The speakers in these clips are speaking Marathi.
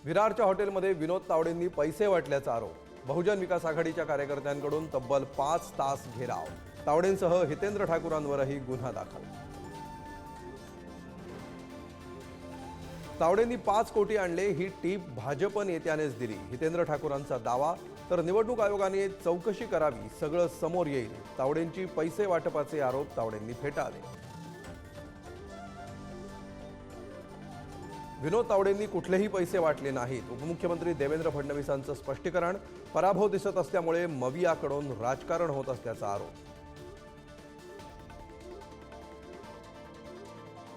विरारच्या हॉटेलमध्ये विनोद तावडेंनी पैसे वाटल्याचा आरोप. बहुजन विकास आघाडीच्या कार्यकर्त्यांकडून तब्बल 5 तास घेराव. तावडेंसह हितेंद्र ठाकूरांवरही गुन्हा दाखल. तावडेंनी 5 कोटी आणले, ही टीप भाजप नेत्यानेच दिली. हितेंद्र ठाकूरांचा दावा. तर निवडणूक आयोगाने चौकशी करावी, सगळं समोर येईल. तावडेंची पैसे वाटपाचे आरोप तावडेंनी फेटाळले. विनोद तावडेंनी कुठलेही पैसे वाटले नाहीत. उपमुख्यमंत्री देवेंद्र फडणवीसांचं स्पष्टीकरण. पराभव दिसत असल्यामुळे मवियाकडून राजकारण होत असल्याचा आरोप.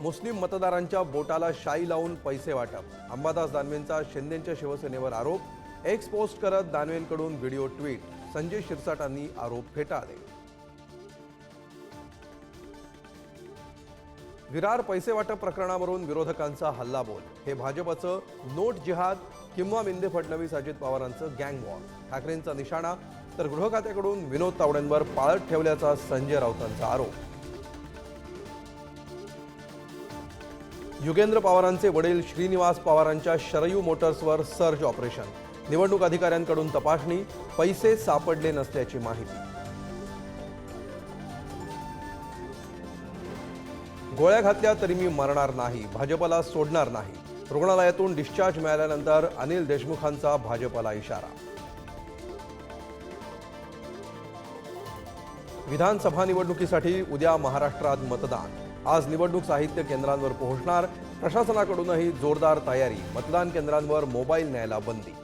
मुस्लिम मतदारांच्या बोटाला शाई लावून पैसे वाटप. अंबादास दानवेंचा शिंदेंच्या शिवसेनेवर आरोप. एक्स पोस्ट करत दानवेंकडून व्हिडिओ ट्विट. संजय शिरसाटांनी आरोप फेटाळले. विरार पैसे वाटप प्रकरणावरून विरोधकांचा हल्लाबोल. हे भाजपचं नोट जिहाद किंवा मिंदे फडणवीस अजित पवारांचं गँग वॉर. ठाकरेंचा निशाणा. तर गृह खात्याकडून विनोद तावडेंवर पाळत ठेवल्याचा संजय राऊतांचा आरोप. युगेंद्र पवारांचे वडील श्रीनिवास पवारांच्या शरयू मोटर्सवर सर्च ऑपरेशन. निवडणूक अधिकाऱ्यांकडून तपासणी. पैसे सापडले नसल्याची माहिती. गोळ्या घातल्या तरी मी मरणार नाही, भाजपला सोडणार नाही. रुग्णालयातून डिस्चार्ज मिळाल्यानंतर अनिल देशमुखांचा भाजपला इशारा. विधानसभा निवडणुकीसाठी उद्या महाराष्ट्रात मतदान. आज निवडणूक साहित्य केंद्रांवर पोहोचणार. प्रशासनाकडूनही जोरदार तयारी. मतदान केंद्रांवर मोबाईल न्यायला बंदी.